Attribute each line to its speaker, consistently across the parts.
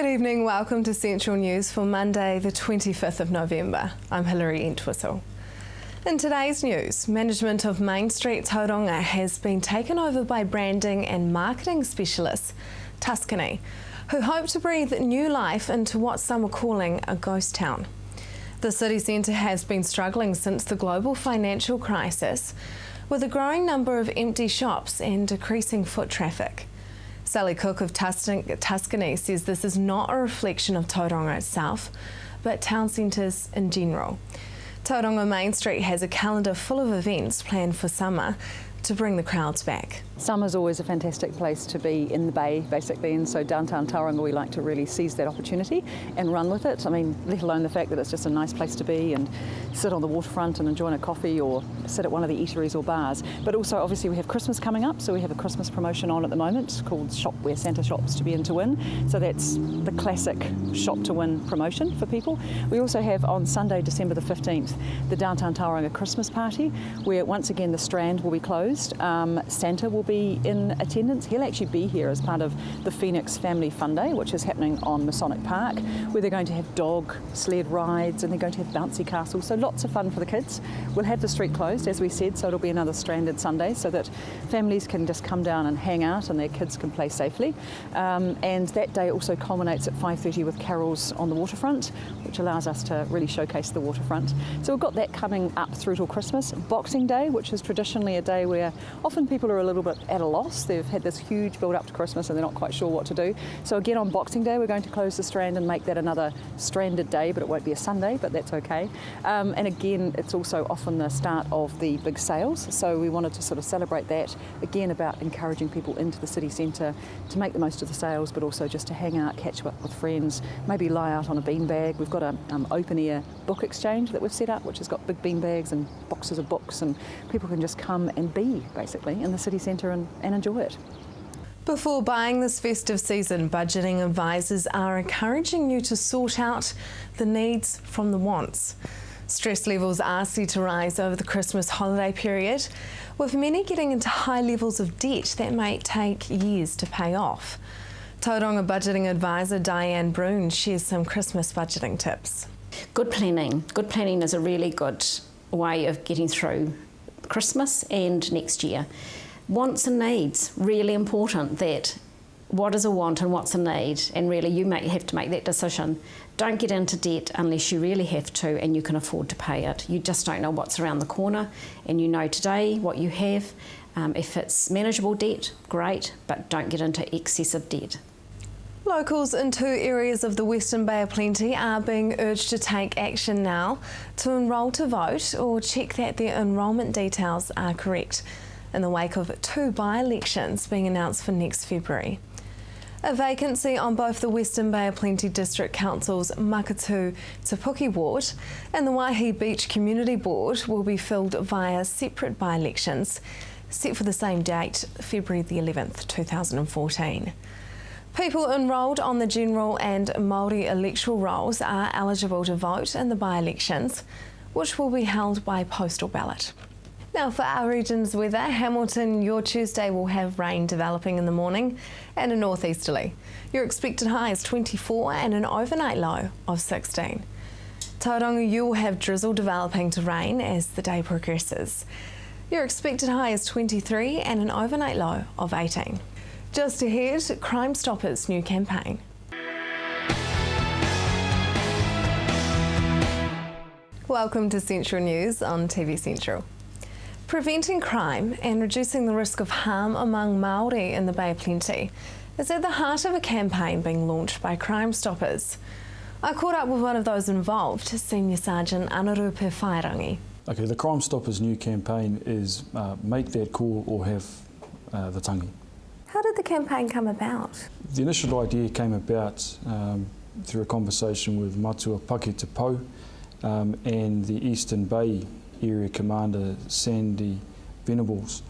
Speaker 1: Good evening, welcome to Central News for Monday the 25th of November. I'm Hilary Entwistle. In today's news, management of Main Street Tauranga has been taken over by branding and marketing specialist Tuscany, who hope to breathe new life into what some are calling a ghost town. The city centre has been struggling since the global financial crisis, with a growing number of empty shops and decreasing foot traffic. Sally Cook of Tuscany says this is not a reflection of Tauranga itself, but town centres in general. Tauranga Main Street has a calendar full of events planned for summer to bring the crowds back.
Speaker 2: Summer's always a fantastic place to be in the bay, basically, and so downtown Tauranga we like to really seize that opportunity and run with it. I mean, let alone the fact that it's just a nice place to be and sit on the waterfront and enjoy a coffee or sit at one of the eateries or bars. But also, obviously, we have Christmas coming up, so we have a Christmas promotion on at the moment called Shop Where Santa Shops to be in to win. So that's the classic shop to win promotion for people. We also have on Sunday, December the 15th, the Downtown Tauranga Christmas Party, where once again the Strand will be closed. Santa will be in attendance. He'll actually be here as part of the Phoenix Family Fun Day, which is happening on Masonic Park, where they're going to have dog sled rides and they're going to have bouncy castles, so lots of fun for the kids. We'll have the street closed, as we said, so it'll be another stranded Sunday so that families can just come down and hang out and their kids can play safely. And that day also culminates at 5:30 with carols on the waterfront, which allows us to really showcase the waterfront. So we've got that coming up through till Christmas. Boxing Day, which is traditionally a day where often people are a little bit at a loss. They've had this huge build up to Christmas and they're not quite sure what to do. So again, on Boxing Day, we're going to close the Strand and make that another stranded day, but it won't be a Sunday, but that's okay. And again, it's also often the start of the big sales. So we wanted to sort of celebrate that, again, about encouraging people into the city centre to make the most of the sales, but also just to hang out, catch up with friends, maybe lie out on a beanbag. We've got an open air book exchange that we've set up, which has got big beanbags and boxes of books, and people can just come and be basically in the city centre and enjoy it.
Speaker 1: Before buying this festive season, budgeting advisors are encouraging you to sort out the needs from the wants. Stress levels are set to rise over the Christmas holiday period, with many getting into high levels of debt that may take years to pay off. Tauranga budgeting advisor Diane Brune shares some Christmas budgeting tips.
Speaker 3: Good planning. Good planning is a really good way of getting through Christmas and next year. Wants and needs, really important, that what is a want and what's a need, and really you have to make that decision. Don't get into debt unless you really have to and you can afford to pay it. You just don't know what's around the corner, and you know today what you have. If it's manageable debt, great, but don't get into excessive debt.
Speaker 1: Locals in 2 areas of the Western Bay of Plenty are being urged to take action now to enrol to vote or check that their enrolment details are correct, in the wake of 2 by-elections being announced for next February. A vacancy on both the Western Bay of Plenty District Council's Makatu Te Puke Ward and the Waihi Beach Community Board will be filled via separate by-elections, set for the same date, February the 11th, 2014. People enrolled on the general and Māori electoral rolls are eligible to vote in the by-elections, which will be held by postal ballot. Now for our region's weather, Hamilton, your Tuesday will have rain developing in the morning and a northeasterly. Your expected high is 24 and an overnight low of 16. Tauranga, you will have drizzle developing to rain as the day progresses. Your expected high is 23 and an overnight low of 18. Just ahead, Crime Stoppers' new campaign. Welcome to Central News on TV Central. Preventing crime and reducing the risk of harm among Māori in the Bay of Plenty is at the heart of a campaign being launched by Crime Stoppers. I caught up with one of those involved, Senior Sergeant Anarupe Whairangi.
Speaker 4: Okay, the Crime Stoppers' new campaign is make that call or have the tangi.
Speaker 1: How did the campaign come about?
Speaker 4: The initial idea came about through a conversation with Matua Pake Te Pou and the Eastern Bay Area Commander Sandy Venables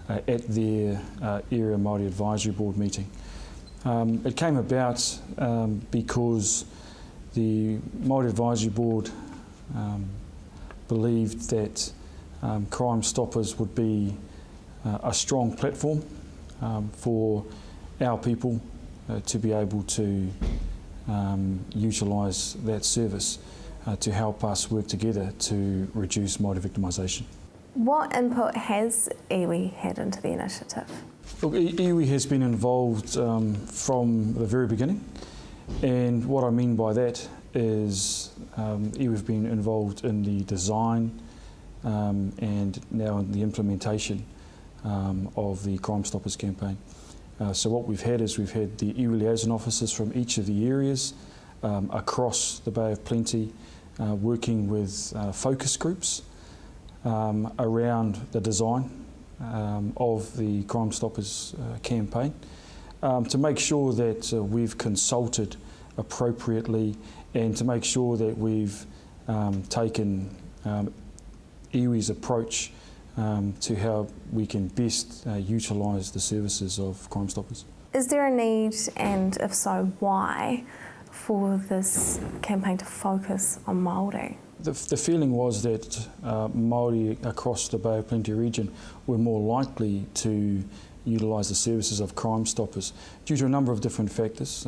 Speaker 4: at their Area Māori Advisory Board meeting. It came about because the Māori Advisory Board believed that Crime Stoppers would be a strong platform for our people to be able to utilise that service to help us work together to reduce Māori victimisation.
Speaker 1: What input has iwi had into the initiative?
Speaker 4: Look, iwi has been involved from the very beginning, and what I mean by that is iwi have been involved in the design and now in the implementation of the Crime Stoppers campaign. So what we've had is we've had the iwi liaison officers from each of the areas across the Bay of Plenty working with focus groups around the design of the Crime Stoppers campaign to make sure that we've consulted appropriately and to make sure that we've taken iwi's approach to how we can best utilise the services of Crime Stoppers.
Speaker 1: Is there a need, and if so, why, for this campaign to focus on Māori?
Speaker 4: The feeling was that Māori across the Bay of Plenty region were more likely to utilise the services of Crime Stoppers due to a number of different factors,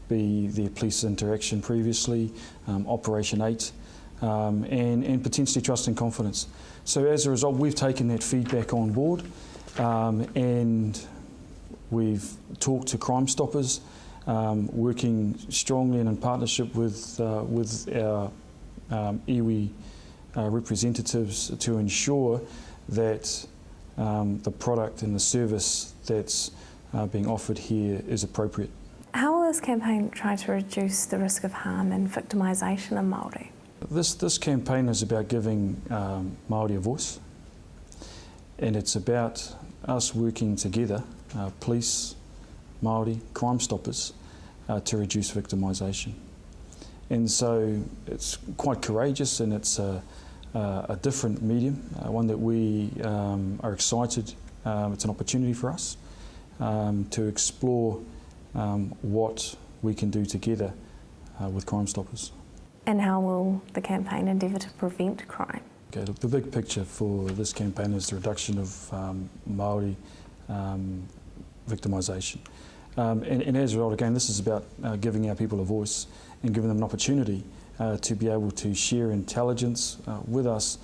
Speaker 4: be their police interaction previously, Operation 8, and potentially trust and confidence. So as a result, we've taken that feedback on board and we've talked to Crime Stoppers, working strongly and in partnership with our iwi representatives to ensure that the product and the service that's being offered here is appropriate.
Speaker 1: How will this campaign try to reduce the risk of harm and victimisation of Māori?
Speaker 4: This campaign is about giving Māori a voice, and it's about us working together, police, Māori, Crime Stoppers, to reduce victimisation. And so it's quite courageous, and it's a different medium, one that we are excited. It's an opportunity for us to explore what we can do together with Crime Stoppers.
Speaker 1: And how will the campaign endeavour to prevent crime?
Speaker 4: Okay, look, the big picture for this campaign is the reduction of Māori victimisation. And as a result, again, this is about giving our people a voice and giving them an opportunity to be able to share intelligence with us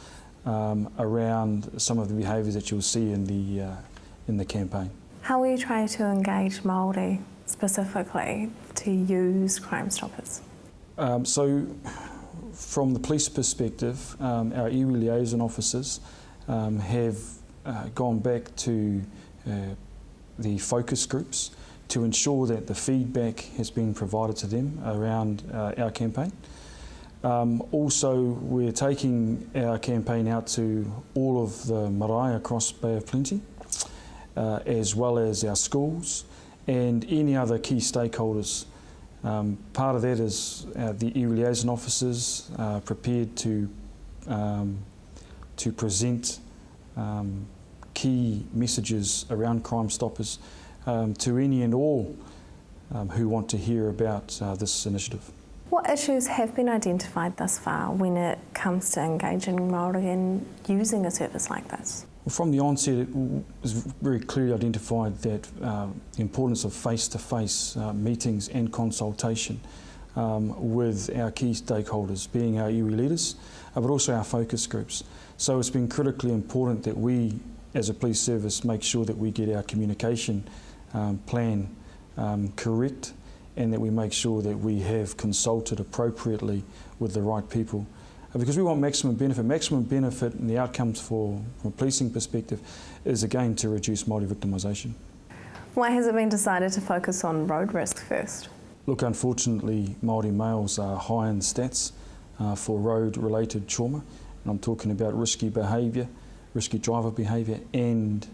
Speaker 4: around some of the behaviours that you'll see in the campaign.
Speaker 1: How will you try to engage Māori specifically to use Crime Stoppers?
Speaker 4: So, from the police perspective, our iwi liaison officers have gone back to the focus groups to ensure that the feedback has been provided to them around our campaign. Also, we're taking our campaign out to all of the marae across Bay of Plenty, as well as our schools and any other key stakeholders. Part of that is the iwi liaison officers prepared to present key messages around Crime Stoppers to any and all who want to hear about this initiative.
Speaker 1: What issues have been identified thus far when it comes to engaging Māori in using a service like this?
Speaker 4: Well, from the onset, it was very clearly identified that the importance of face-to-face meetings and consultation with our key stakeholders, being our iwi leaders, but also our focus groups. So it's been critically important that we, as a police service, make sure that we get our communication plan correct, and that we make sure that we have consulted appropriately with the right people. Because we want maximum benefit. Maximum benefit and the outcomes from a policing perspective is again to reduce Māori victimisation.
Speaker 1: Why has it been decided to focus on road risk first?
Speaker 4: Look, unfortunately, Māori males are high in stats for road-related trauma, and I'm talking about risky behaviour, risky driver behaviour and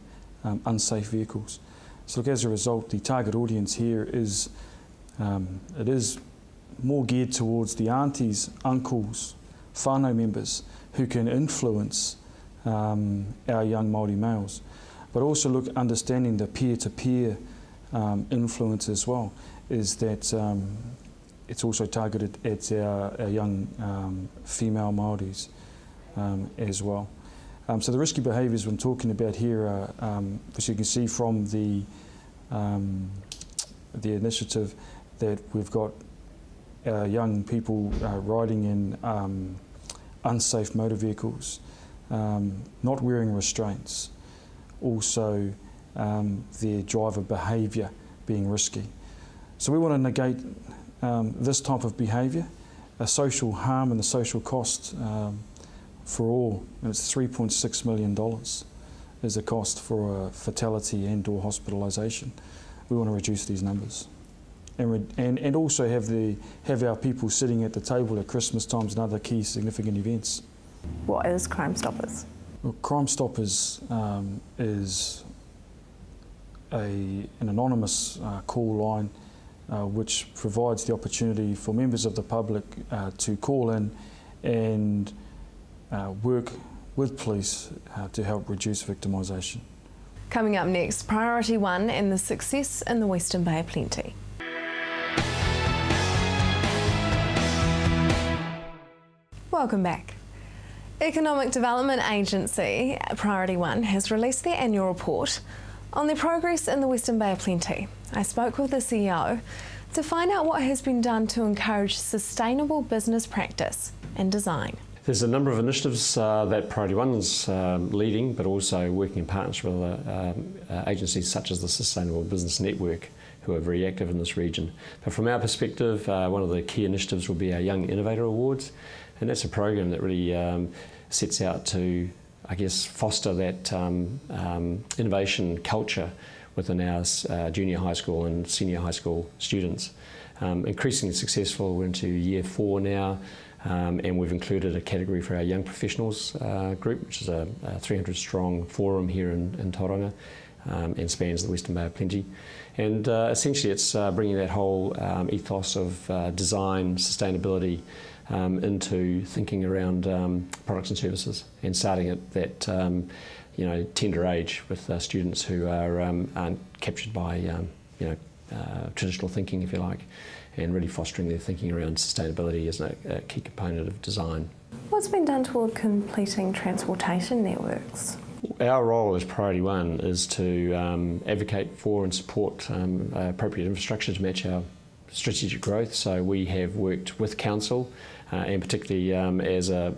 Speaker 4: unsafe vehicles. So look, as a result, the target audience here is it is more geared towards the aunties, uncles, whānau members who can influence our young Māori males. But also look, understanding the peer-to-peer influence as well, is that it's also targeted at our young female Māoris as well. So the risky behaviours I'm talking about here are, as you can see from the initiative, that we've got our young people riding in unsafe motor vehicles, not wearing restraints, also their driver behaviour being risky. So we want to negate this type of behaviour, a social harm and the social cost for all, and it's $3.6 million is the cost for a fatality and or hospitalisation. We want to reduce these numbers. And also have our people sitting at the table at Christmas times and other key significant events.
Speaker 1: What is Crime Stoppers?
Speaker 4: Well, Crime Stoppers is an anonymous call line which provides the opportunity for members of the public to call in and work with police to help reduce victimisation.
Speaker 1: Coming up next, Priority 1 and the success in the Western Bay of Plenty. Welcome back. Economic Development Agency, Priority 1, has released their annual report on their progress in the Western Bay of Plenty. I spoke with the CEO to find out what has been done to encourage sustainable business practice and design.
Speaker 5: There's a number of initiatives that Priority 1 is leading, but also working in partnership with agencies such as the Sustainable Business Network, who are very active in this region. But from our perspective, one of the key initiatives will be our Young Innovator Awards, and that's a program that really sets out to, I guess, foster that innovation culture within our junior high school and senior high school students. Increasingly successful, we're into year 4 now, and we've included a category for our young professionals group, which is a 300 strong forum here in Tauranga, and spans the Western Bay of Plenty. And essentially it's bringing that whole ethos of design, sustainability into thinking around products and services, and starting at that tender age with students who aren't captured by traditional thinking, if you like, and really fostering their thinking around sustainability as a key component of design.
Speaker 1: What's been done toward completing transportation networks?
Speaker 5: Our role as Priority 1 is to advocate for and support appropriate infrastructure to match our strategic growth. So we have worked with Council and particularly as a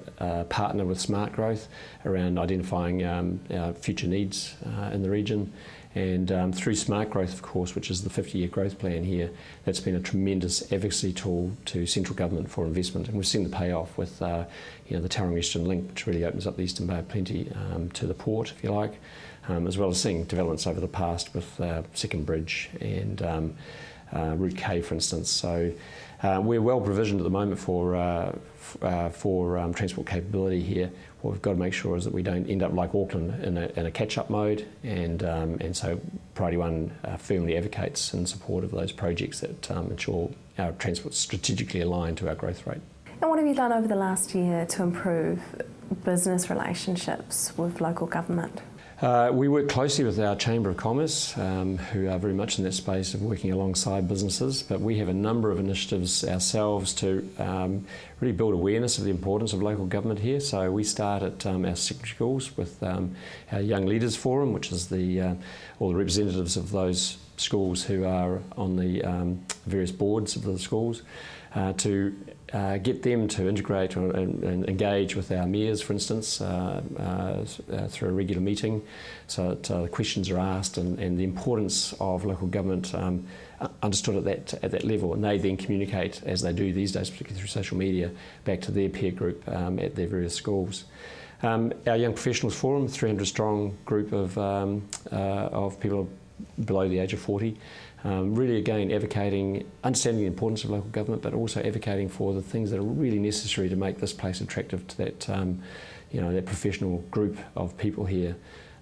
Speaker 5: partner with Smart Growth around identifying our future needs in the region. And through Smart Growth, of course, which is the 50-year growth plan here, that's been a tremendous advocacy tool to central government for investment. And we've seen the payoff with the Tauranga Eastern Link, which really opens up the Eastern Bay of Plenty to the port, if you like, as well as seeing developments over the past with Second Bridge and Route K, for instance. So we're well provisioned at the moment for transport capability here. What we've got to make sure is that we don't end up like Auckland in a catch-up mode, and so Priority 1 firmly advocates in support of those projects that ensure our transport strategically aligned to our growth rate.
Speaker 1: And what have you done over the last year to improve business relationships with local government?
Speaker 5: We work closely with our Chamber of Commerce, who are very much in that space of working alongside businesses, but we have a number of initiatives ourselves to really build awareness of the importance of local government here. So we start at our secondary schools with our Young Leaders Forum, which is all the representatives of those schools who are on the various boards of the schools, to get them to integrate and engage with our mayors, for instance, through a regular meeting, so that the questions are asked and the importance of local government understood at that level, and they then communicate, as they do these days, particularly through social media, back to their peer group at their various schools. Our Young Professionals Forum, 300 strong group of people below the age of 40, really again advocating, understanding the importance of local government, but also advocating for the things that are really necessary to make this place attractive to that that professional group of people here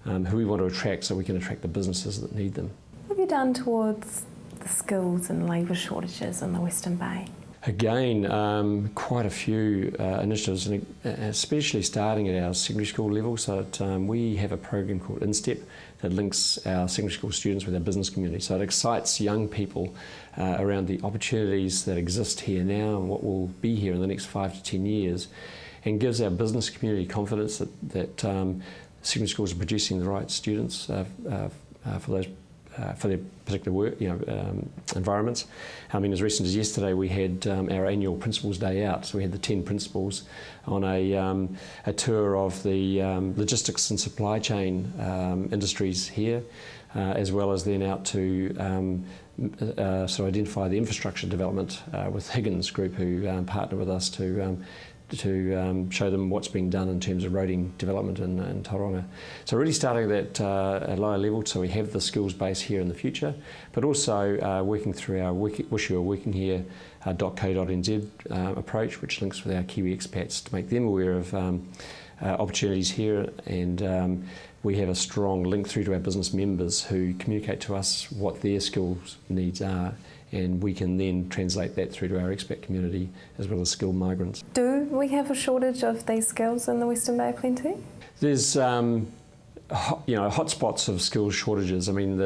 Speaker 5: who we want to attract, so we can attract the businesses that need them.
Speaker 1: What have you done towards the skills and labour shortages in the Western Bay?
Speaker 5: Again, quite a few initiatives, and especially starting at our secondary school level. So we have a program called InStep that links our secondary school students with our business community. So it excites young people around the opportunities that exist here now and what will be here in the next 5 to 10 years, and gives our business community confidence that secondary schools are producing the right students for those for their particular work, environments. I mean, as recent as yesterday, we had our annual Principals Day out. So we had the 10 principals on a tour of the logistics and supply chain industries here, as well as then out to sort of identify the infrastructure development with Higgins Group, who partner with us to show them what's being done in terms of roading development in Tauranga. So really starting at a lower level, so we have the skills base here in the future, but also working through our Wish You Were Working Here.co.nz approach, which links with our Kiwi expats to make them aware of opportunities here, and we have a strong link through to our business members who communicate to us what their skills needs are, and we can then translate that through to our expat community as well as skilled migrants.
Speaker 1: Do we have a shortage of these skills in the Western Bay of Plenty?
Speaker 5: There's hotspots of skills shortages. I mean,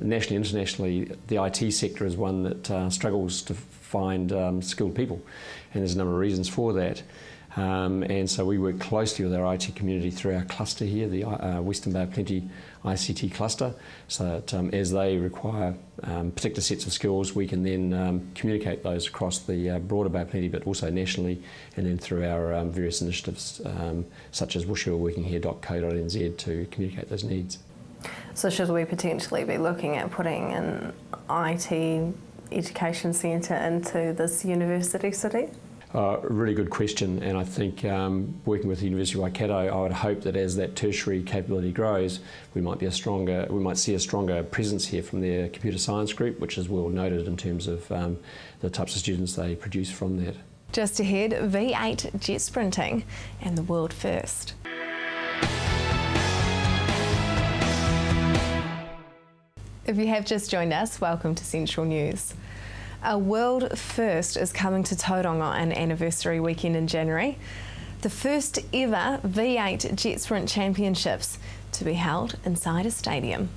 Speaker 5: nationally, internationally, the IT sector is one that struggles to find skilled people, and there's a number of reasons for that. And so we work closely with our IT community through our cluster here, the Western Bay of Plenty ICT cluster, so that as they require particular sets of skills, we can then communicate those across the broader Bay of Plenty, but also nationally, and then through our various initiatives such as Wish You Were Working Here.co.nz to communicate those needs.
Speaker 1: So should we potentially be looking at putting an IT education centre into this university city?
Speaker 5: Really good question, and I think working with the University of Waikato, I would hope that as that tertiary capability grows, we might see a stronger presence here from their computer science group, which is well noted in terms of the types of students they produce from that.
Speaker 1: Just ahead, V8 jet sprinting and the world first. If you have just joined us, welcome to Central News. A world first is coming to Tauranga on anniversary weekend in January. The first ever V8 Jet Sprint Championships to be held inside a stadium.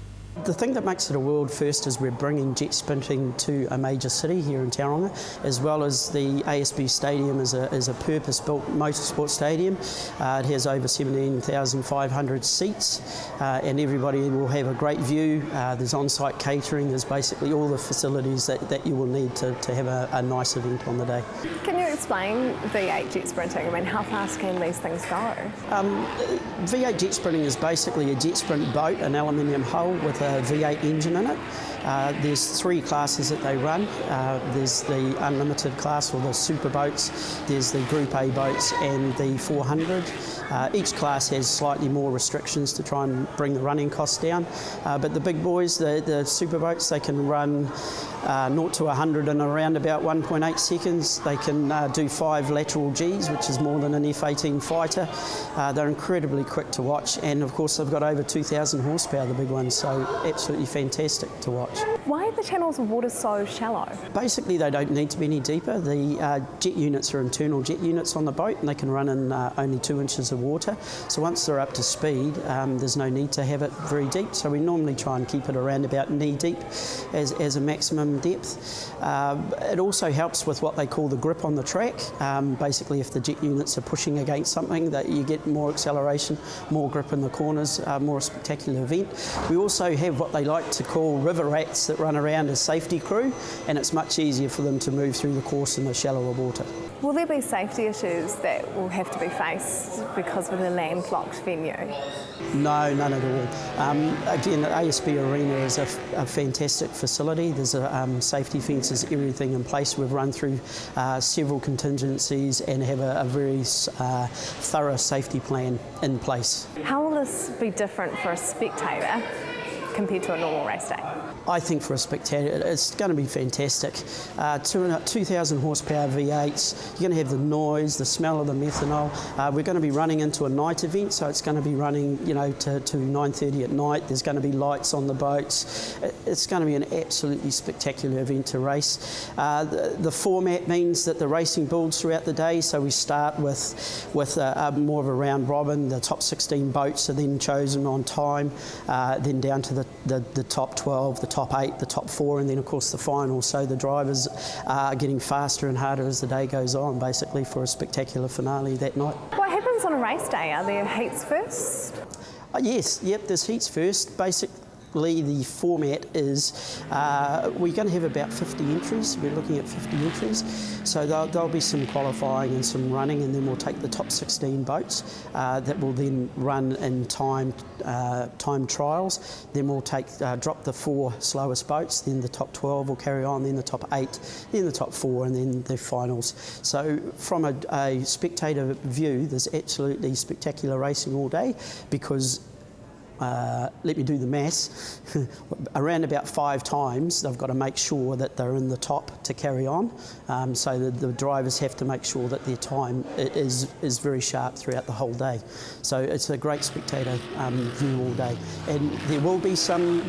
Speaker 6: The thing that makes it a world first is we're bringing jet sprinting to a major city here in Tauranga, as well as the ASB Stadium is a purpose-built motorsport stadium. It has over 17,500 seats, and everybody will have a great view. There's on-site catering, there's basically all the facilities that you will need to have a nice event on the day.
Speaker 1: Can you explain V8 jet sprinting? I mean, how fast can these things go?
Speaker 6: V8 jet sprinting is basically a jet sprint boat, an aluminium hull with a V8 engine in it. There's 3 classes that they run. There's the unlimited class, or the super boats, there's the Group A boats and the 400. Each class has slightly more restrictions to try and bring the running costs down, but the big boys, the super boats, they can run 0 to 100 in around about 1.8 seconds. They can do 5 lateral Gs, which is more than an F-18 fighter. They're incredibly quick to watch, and of course they've got over 2,000 horsepower, the big ones, so absolutely fantastic to watch.
Speaker 1: Why are the channels of water so shallow?
Speaker 6: Basically, they don't need to be any deeper. The jet units are internal jet units on the boat, and they can run in only 2 inches of water. So once they're up to speed, there's no need to have it very deep. So we normally try and keep it around about knee deep as a maximum depth. It also helps with what they call the grip on the track. Basically, if the jet units are pushing against something, that you get more acceleration, more grip in the corners, more spectacular event. We also have what they like to call river rats that run around as safety crew, and it's much easier for them to move through the course in the shallower water.
Speaker 1: Will there be safety issues that will have to be faced because of the landlocked venue?
Speaker 6: No, none at all. Again, the ASB Arena is a fantastic facility. There's safety fences, everything in place. We've run through several contingencies and have a very thorough safety plan in place.
Speaker 1: How will this be different for a spectator compared to a normal race day?
Speaker 6: I think for a spectator, it's going to be fantastic. 2,000 horsepower V8s, you're going to have the noise, the smell of the methanol. We're going to be running into a night event, so it's going to be running, to 9:30 at night. There's going to be lights on the boats. It's going to be an absolutely spectacular event to race. The format means that the racing builds throughout the day, so we start with more of a round robin. The top 16 boats are then chosen on time, then down to the top 12, the top 8, the top 4, and then of course the final. So the drivers are getting faster and harder as the day goes on, basically, for a spectacular finale that night.
Speaker 1: What happens on a race day? Are there heats first?
Speaker 6: Yes, there's heats first. basically the format is we're going to have about 50 entries. We're looking at 50 entries. So there'll be some qualifying and some running, and then we'll take the top 16 boats that will then run in time trials. Then we'll drop the 4 slowest boats, then the top 12 will carry on, then the top 8, then the top 4, and then the finals. So from a spectator view, there's absolutely spectacular racing all day, because let me do the maths, around about 5 times they've got to make sure that they're in the top to carry on, so the drivers have to make sure that their time is very sharp throughout the whole day. So it's a great spectator view all day, and there will be some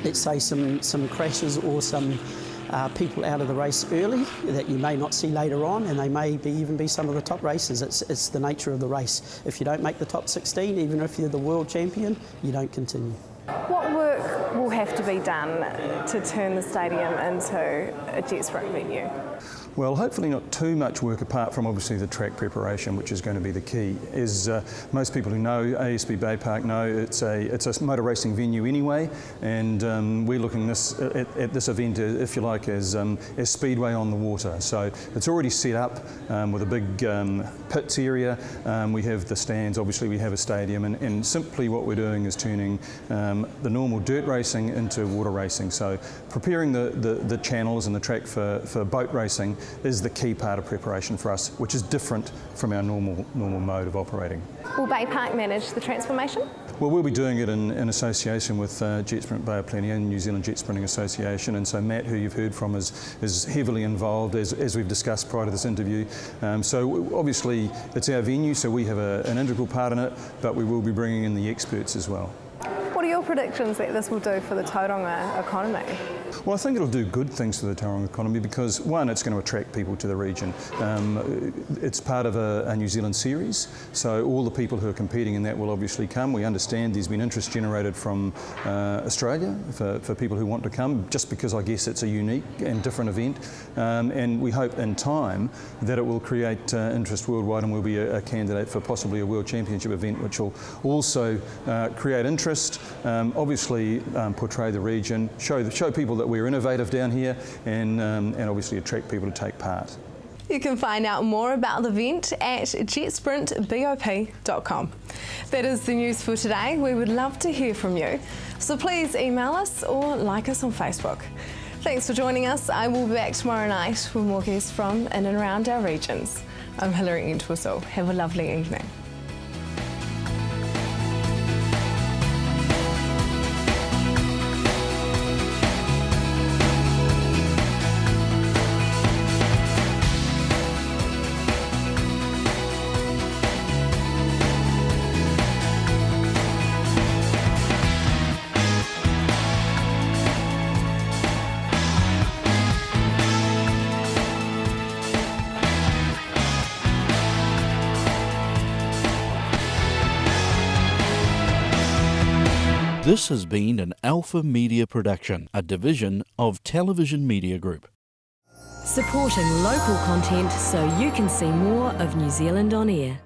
Speaker 6: let's say some crashes or some people out of the race early that you may not see later on, and they may even be some of the top racers. It's the nature of the race. If you don't make the top 16, even if you're the world champion, you don't continue.
Speaker 1: What work will have to be done to turn the stadium into a jet sprint venue?
Speaker 7: Well, hopefully not too much work apart from obviously the track preparation, which is going to be the key. As most people who know ASB Bay Park know, it's a motor racing venue anyway, and we're looking at this event, if you like, as speedway on the water. So it's already set up with a big pits area. We have the stands, obviously we have a stadium, and simply what we're doing is turning the normal dirt racing into water racing. So preparing the channels and the track for boat racing is the key part of preparation for us, which is different from our normal mode of operating.
Speaker 1: Will Bay Park manage the transformation?
Speaker 7: Well, we'll be doing it in association with Jet Sprint Bay of Plenty and New Zealand Jet Sprinting Association, and so Matt, who you've heard from, is heavily involved, as we've discussed prior to this interview. So obviously it's our venue, so we have an integral part in it, but we will be bringing in the experts as well.
Speaker 1: What are your predictions that this will do for the Tauranga economy?
Speaker 7: Well, I think it'll do good things for the Tauranga economy because, one, it's going to attract people to the region. It's part of a New Zealand series, so all the people who are competing in that will obviously come. We understand there's been interest generated from Australia for people who want to come, just because I guess it's a unique and different event. And we hope in time that it will create interest worldwide, and we'll be a candidate for possibly a World Championship event, which will also create interest, obviously portray the region, show people that we're innovative down here, and obviously attract people to take part.
Speaker 1: You can find out more about the event at jetsprintbop.com. That is the news for today. We would love to hear from you, so please email us or like us on Facebook. Thanks for joining us. I will be back tomorrow night with more guests from in and around our regions. I'm Hilary Entwistle. Have a lovely evening.
Speaker 8: This has been an Alpha Media production, a division of Television Media Group.
Speaker 9: Supporting local content so you can see more of New Zealand on air.